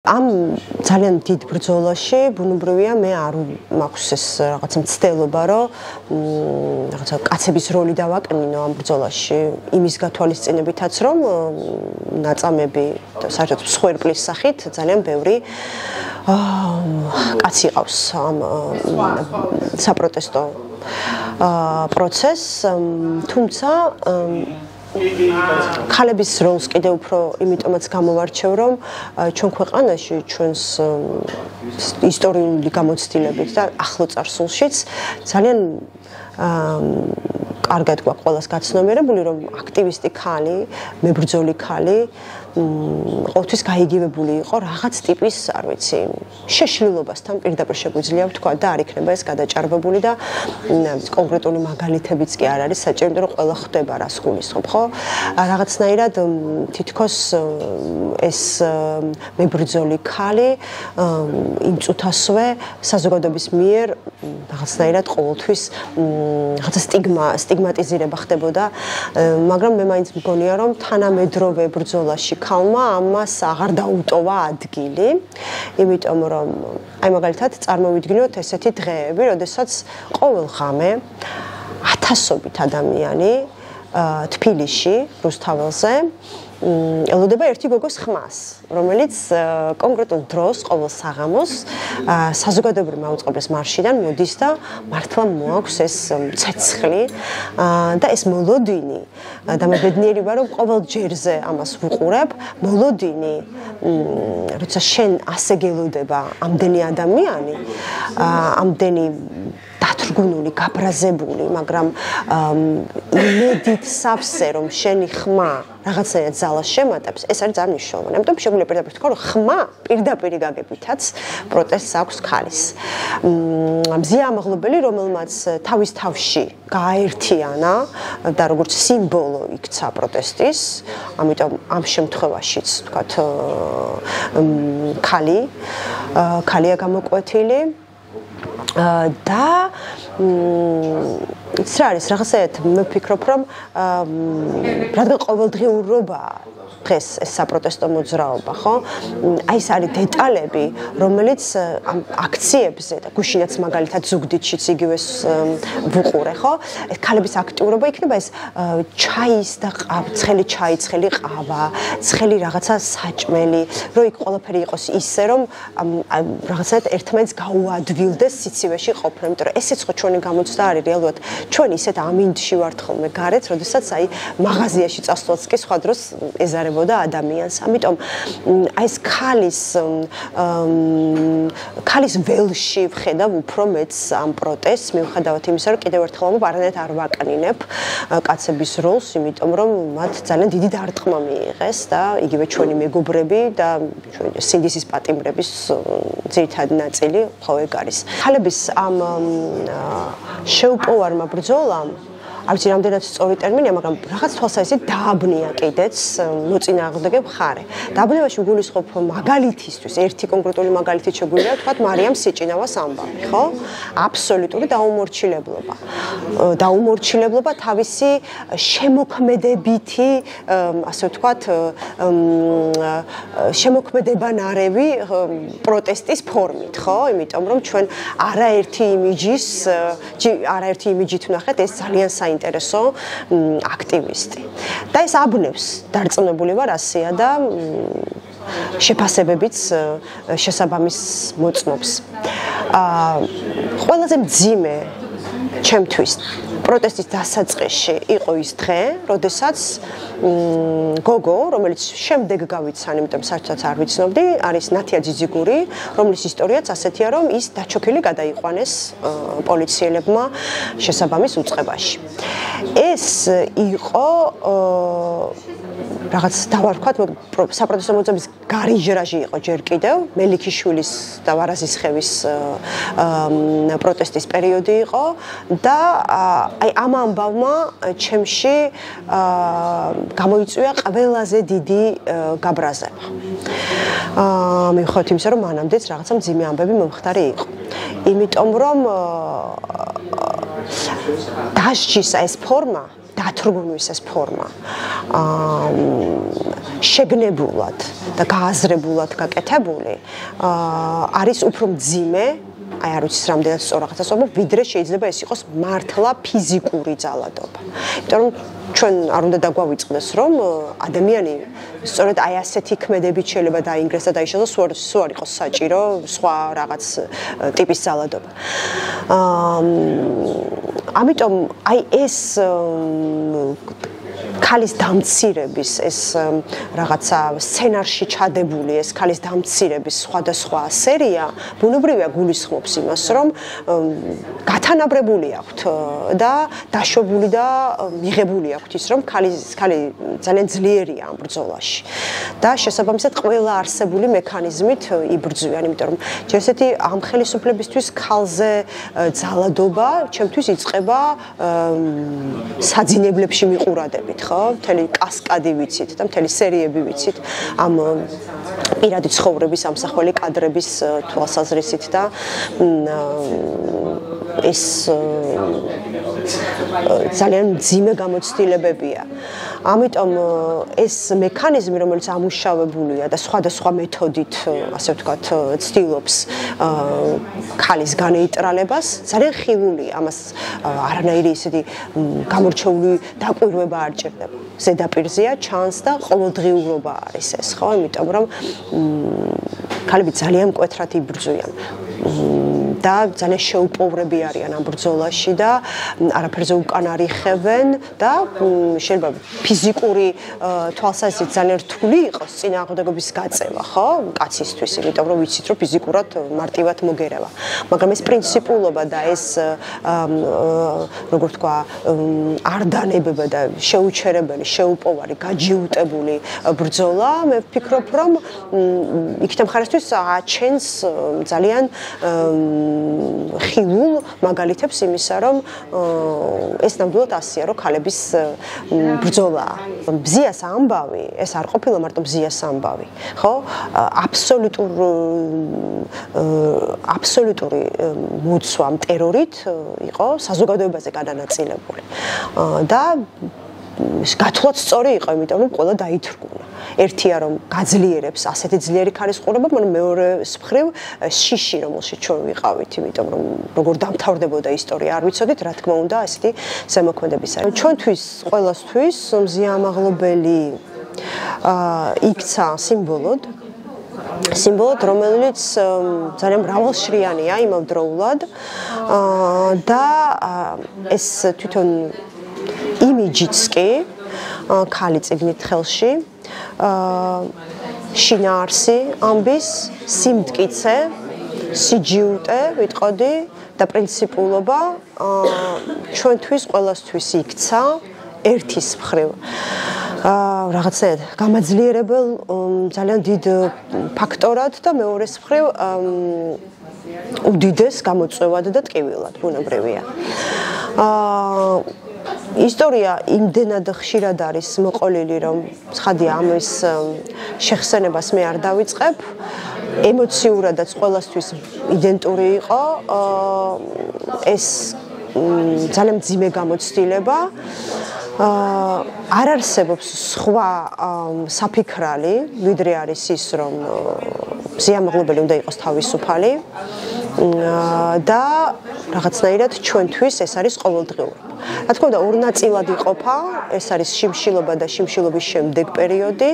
Am ძალიან დიდ ბრძოლაში ბუნებრივია მე არ მაქვს ეს რაღაცა მცდელობა რომ რაღაცა კაცების როლი დავაკნინო ამ ბრძოლაში იმის გათვალისწინებითაც რომ ნაწამები საერთოდ მსხვერპლის სახით ძალიან ბევრი კაცი ყავს ამ საპროტესტო პროცესს თუმცა ხალების როლს კიდევ უფრო იმიტომაც გამოვარჩევ რომ ჩვენ ქვეყანაში ჩვენს ისტორიული გამოცდილებით და ახლო წარსულშიც ძალიან კარგად გვაქვს ყველას გაცნობიერებული რომ აქტივისტი ხალი, მებრძოლი ხალი ყოველთვის გაიგივებული იყო რაღაც ტიპის, არ ვიცი, შეშლილობასთან პირდაპირ შეგვიძლია ვთქვა და არ იქნება ეს გადაჭარბებული და კონკრეტული მაგალითებიც კი არ არის საჭირო რომ ყველა ხვდება რას გულისხმობ, ხო? რაღაცნაირად თითქოს ეს მებრძოლი ხალი იმ წუთასვე საზოგადოების მიერ რაღაცნაირად ყოველთვის რაღაცა სტიგმატიზირება ხდებოდა, მაგრამ მე მაინც მგონია რომ თანამედროვე ბრძოლაში ხალმა ამას აღარ დაუტოვა ადგილი, იმიტომ რომ აი მაგალითად წარმოვიდგინოთ ესეთი დღეები, როდესაც ყოველ ღამე ათასობით ადამიანი თბილისში, რუსთაველზე ელოდება ერთი გოგოს ხმას, რომელიც კონკრეტულ დროს ყოველ საღამოს საზოგადოებრივ მაუწყებლის მარშიდან მოდის და მართლა მოაქვს ეს ცეცხლი და ეს მოლოდინი და მე ბედნიერი ვარ რომ ყოველ ჯერზე ამას ვუყურებ, მოლოდინი როცა შენ ასე გელოდება ამდენი ადამიანი, ამდენი დათრგუნული, გაბრაზებული, მაგრამ იმედით სავსე რომ შენი ხმა რაღაცნაირად ძალას შემატებს, ეს არის ძალიან მნიშვნელოვანი. ამიტომ შეგვიძლია პირდაპირ ვთქვა, რომ ხმა პირდაპირ გაგებითაც პროტესტს აქვს ხალის. მზია ამაღლობელი, რომელმაც თავის თავში გააერთიანა და როგორც სიმბოლო იქცა პროტესტის, ამიტომ ამ შემთხვევაშიც ვთქვათ, ხალია გამოკვეთილი და იცი რა არის რაღაცაერთ მე ვფიქრობ რომ რადგან ყოველდღიურობა დღეს ეს საპროტესტო მოძრაობა, ხო? აი ეს არის დეტალები, რომელიც ამ აქციებზე და გუშინაც მაგალითად ზუგდიდშიც იგივეს ვუყურე, ხო? ეს ხალების აქტიურობა იქნება ეს ჩაის და ცხელი ჩაი, ცხელი ყავა, ცხელი რაღაცა საჭმელი, რომ იქ ყველაფერი იყოს ისე რომ რაღაცა ერთმანეთს გაუადვილდეს სიცივეში ყოფნა, იმიტომ რომ ესეც ხო ჩვენი გამოცდა არის რეალურად ჩვენ ისეთ ამინდში ვართ ხოლმე გარეთ, როდესაც აი მაღაზიაში წასვლაც კი სხვა დროს ეზარებოდა ადამიანს. ამიტომ აი ეს ხალის ველში ვხედავ უფრო მეც ამ პროტესტს, მიუხედავად იმისა, რომ კიდევ ერთხელ ვამბობ, არანაირად არ ვაკნინებ კაცების როლს, იმიტომ რომ მათ ძალიან დიდი დარტყმა მიიღეს და იგივე ჩვენი მეგობრები და სინდისის პატიმრების ძირითადი ნაწილი ხო ეგ არის. ხალების ამ შეუპოვარმა ბრძოლამ არ ვიცი რამდენად სწორი ტერმინია, მაგრამ რაღაც თვალსაზრისით დააბნია კიდეც მოწინააღმდეგე მხარე. დააბნევაში ვგულისხმობ მაგალითისთვის, ერთი კონკრეტული მაგალითით შეგვიძლია ვთქვათ მარიამ სიჭინავას ამბავი, ხო? აბსოლუტური დაუმორჩილებლობა. დაუმორჩილებლობა თავისი შემოქმედებითი, ასე ვთქვათ, შემოქმედებანარევი პროტესტის ფორმით, ხო? იმიტომ რომ ჩვენ არაერთი იმიჯით ვნახეთ, ეს ძალიან საინტერესო აქტივისტი. და ეს აბნევს, დარწმუნებული ვარ ასეა და შეფასებებიც შესაბამის მოწმობს. ყველაზე მძიმე ჩემთვის პროტესტის დასაწყისში იყო ის დღე, როდესაც გოგო, რომელიც შემდეგ გავიცან, იმიტომ საერთოდ არ ვიცნობდი, არის ნათია ძიძიგური, რომლის ისტორიაც ასეთია, რომ ის დაჩოქილი გადაიყვანეს პოლიციელებმა შესაბამის უწყებაში. ეს იყო რაღაც დავარქვათ საპროტესტო მოძრაობის გარიჟრაჟი იყო ჯერ კიდევ მელიქიშვილის და ვარაზისხევის პროტესტის პერიოდი იყო და აი ამ ამბავმა ჩემში გამოიწვია ყველაზე დიდი გაბრაზება. მიუხედავად იმისა, რომ მანამდეც რაღაცა მძიმე ამბები მომხდარი იყო. იმიტომ რომ დასჯის ეს ფორმა დათრგუნვის ეს ფორმა შეგნებულად და გააზრებულად გაკეთებული არის უფრო მძიმე აი არ ვიცი რამდენად სწორ აღწერა, ვიდრე შეიძლება ეს იყოს მართლა ფიზიკური ძალადობა. იმიტომ რომ ჩვენ არ უნდა დაგვავიწყდეს, რომ ადამიანი სწორედ აი ასეთი ქმედებით შეიძლება დაინგრეს და დაიშალოს, სულ არ იყოს საჭირო სხვა რაღაც ტიპის ძალადობა. ამიტომ აი ეს ქალის დამცირების ეს რაღაცა სცენარში ჩადებული ეს ქალის დამცირების სხვადასხვა სერია ბუნებრივია გულისხმობს იმას რომ გათანაბრებული აქვთ და დაშვებული და მიღებული აქვთ ის რომ ქალი ძალიან ძლიერია ამ ბრძოლაში და შესაბამისად ყველა არსებული მექანიზმით იბრძვიან იმიტომ რომ ჯერ ესეთი ამ ხელისუფლებისთვის ქალზე ძალადობა ჩემთვის იწყება საძინებლებში მიყურადებით ხო მთელი კასკადი ვიცით და მთელი სერიები ვიცით ამ პირადი ცხოვრების ამსახველი კადრების თვალსაზრისით და ეს ძალიან მძიმე გამოცდილებებია. ამიტომ ეს მექანიზმი რომელიც ამუშავებულია და სხვადასხვა მეთოდით ასე ვთქვათ ცდილობს ქალის განეიტრალებას ძალიან ხილულია ამას არანაირი ისეთი გამორჩეული დაკვირვება არ ჭირდება. ზედაპირზეა ჩანს და ყოველდღიურობა არის ეს ხო იმიტომ რომ ქალები ძალიან მკვეთრად იბრძვიან და ძალიან შეუპოვრები არიან ამ ბრძოლაში და არაფერზე უკან არ იხევენ და შეიძლება ფიზიკური თვალსაზრისით ძალიან რთული იყოს წინააღმდეგობის გაწევა ხო კაცისთვის იმიტომ რომ ვიცით რომ ფიზიკურად მარტივად მოგერევა მაგრამ ეს პრინციპულობა და ეს როგორ თქვა არდანებება და შეუჩერებელი შეუპოვარი გაჯიუტებული ბრძოლა მე ვფიქრობ რომ იქით მხარესთვის აჩენს ძალიან ხილულ მაგალითებს იმისა რომ ეს ნამდვილად ასია რომ ქალების ბრძოლაა ბზიას ამბავი ეს არ ყოფილა მარტო ბზიას ამბავი ხო აბსოლუტური მოცვა ტერორით იყო საზოგადოებაზე გადანაწილებული და გათვლაც სწორი იყო იმიტომ რომ ყველა დაითრგუნა ერთია რომ გაძლიერებს ასეთი ძლიერი ქალის ყურება მაგრამ მეორე მხრივ შიში რომელშიც ჩვენ ვიყავით იმიტომ რომ როგორ დამთავრდებოდა ისტორია არ ვიცოდით რა თქმა უნდა ასეთი ზემოქმედების არის ჩვენთვის ყველასთვის მზიამაღლობელი იქცა სიმბოლოდ რომელიც ძალიან მრავალშრიანია იმავდროულად და ეს თვითონ იმიჯიც კი ქალი წიგნით ხელში შინაარსი ამბის სიმტკიცე სიჯიუტე ვიტყოდი და პრინციპულობა ჩვენთვის ყველასთვის იქცა ერთის მხრივ რაღაცნაირად გამაძლიერებელ ძალიან დიდ ფაქტორად და მეორეს მხრივ უდიდეს გამოწვევად და ტკივილად ბუნებრივია ისტორია იმდენად ხშირად არის მოყოლილი რომ ცხადია ამის შეხსენებას მე არ დავიწყებ ემოციურადაც ყველასთვის იდენტური იყო ეს ძალიან მძიმე გამოცდილება არ არსებობს სხვა საფიქრალი ვიდრე არის ის რომ მზიამაღლობელი უნდა იყოს თავისუფალი და რაღაცნაირად ჩვენთვის ეს არის ყოველდღიურობა. რა თქმა უნდა, ორ ნაწილად იყოფა, ეს არის შიმშილობა და შიმშილობის შემდეგ პერიოდი.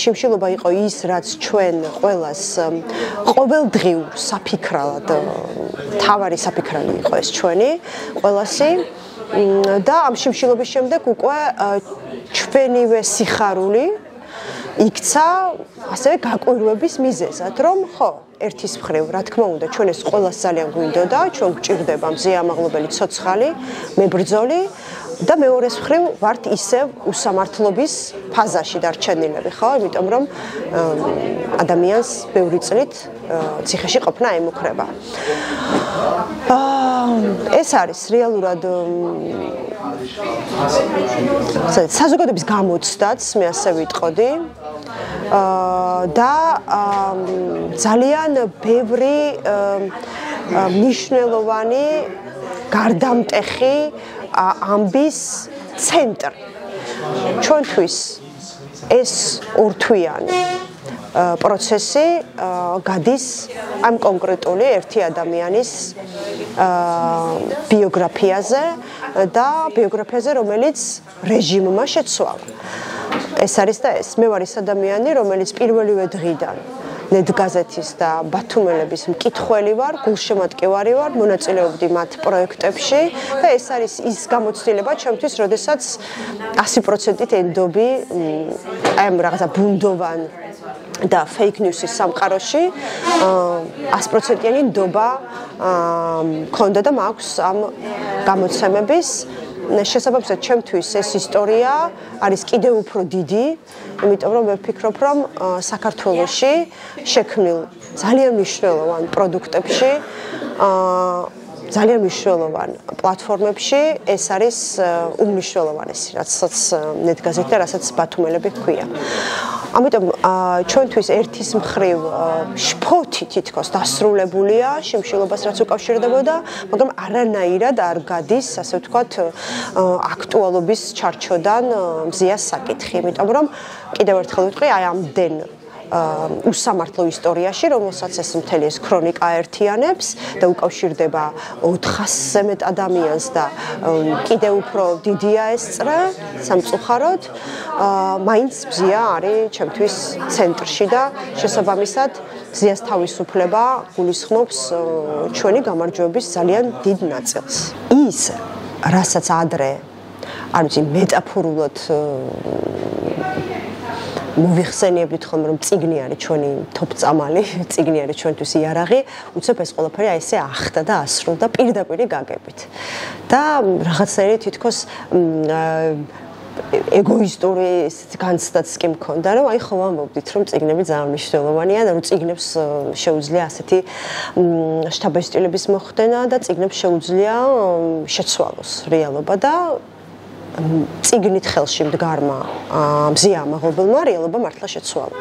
შიმშილობა იყო ის, რაც ჩვენ ყველას ყოველდღიურ საფიქრალად თავარი საფიქრალი იყო ეს ჩვენი ყველასი და ამ შიმშილობის შემდეგ უკვე ჩვენივე სიხარული იქცა ასევე გაკვირვების მიზეზად, რომ ხო, ერთის მხრივ, რა თქმა უნდა, ჩვენ ეს ყველას ძალიან გვინდოდა, ჩვენ გვჭირდება მზიამაღლობელი ცოცხალი, მებრძოლი და მეორეს მხრივ ვართ ისევ უსამართლობის ფაზაში დარჩენილები, ხო? იმიტომ რომ ადამიანს ბევრი წლით ციხეში ყოფნა ემუქრება. ეს არის რეალურად საზოგადოების გამოცდაც, მე ასე ვიტყოდი. და ძალიან ბევრი მნიშვნელოვანი გარდამტეხი ამბის ცენტრი. ჩვენთვის ეს ორთვიანი პროცესი გადის ამ კონკრეტული ერთი ადამიანის ბიოგრაფიაზე და ბიოგრაფიაზე, რომელიც რეჟიმმა შეცვალა. ეს არის და ეს. მე ვარ ის ადამიანი, რომელიც პირველივე დღიდან ნედგაზეთის და ბათუმელების მკითხველი ვარ, გულშემატკივარი ვარ, მონაწილეობდი მათ პროექტებში და ეს არის ის გამოცდილება ჩემთვის, როდესაც 100%-ით ენდობი ამ რაღაცა ბუნდოვან და fake news-ის სამყაროში 100%-იანი ნდობა მქონდა და მაქვს ამ გამოცემების შესაბამისად ჩემთვის ეს ისტორია არის კიდევ უფრო დიდი, იმიტომ რომ მე ვფიქრობ, რომ საქართველოში შექმნილ ძალიან მნიშვნელოვან პროდუქტებში, ძალიან მნიშვნელოვან პლატფორმებში ეს არის უმნიშვნელოვანესი, რასაც ნედგაზეთი და რასაც ბათუმელები ჰქვია. ამიტომ ჩვენთვის ერთის მხრივ შფოთი თითქოს დასრულებულია შიმშილობას რაც უკავშირდებოდა, მაგრამ არანაირად არ გადის, ასე ვთქვათ, აქტუალობის ჩარჩოდან მზიას საკითხი, იმიტომ რომ კიდევ ერთხელ ვიტყვი, აი ამდენ უსამართლო ისტორიაში, რომელსაც ეს მთელი ეს ქრონიკა აერთიანებს და უკავშირდება 400-ზე მეტ ადამიანს და კიდევ უფრო დიდია ეს წრე სამწუხაროდ, მაინც მზია არის ჩემთვის ცენტრში და შესაბამისად მზიას თავისუფლება გულისხმობს ჩვენი გამარჯვების ძალიან დიდ ნაწილს. ის, რასაც ადრე, არ ვიცი, მეტაფორულად მოვიხსენიებდით ხოლმე, რომ წიგნი არის ჩვენი თოფწამალი, წიგნი არის ჩვენთვის იარაღი, უცებ ეს ყველაფერი აი ესე ახდა და ასრულდა პირდაპირ გაგებით. და რაღაცნაირი თითქოს ეგოისტური განცდაც კი მქონდა, რომ აი ხო ამბობდით, რომ წიგნები ძალიან მნიშვნელოვანია და რომ წიგნებს შეუძლია ასეთი შთაბეჭდილების მოხდენა და წიგნებს შეუძლია შეცვალოს რეალობა და წიგნით ხელში მდგარმა მზია ამაღობელმა რეალობა მართლა შეცვალა.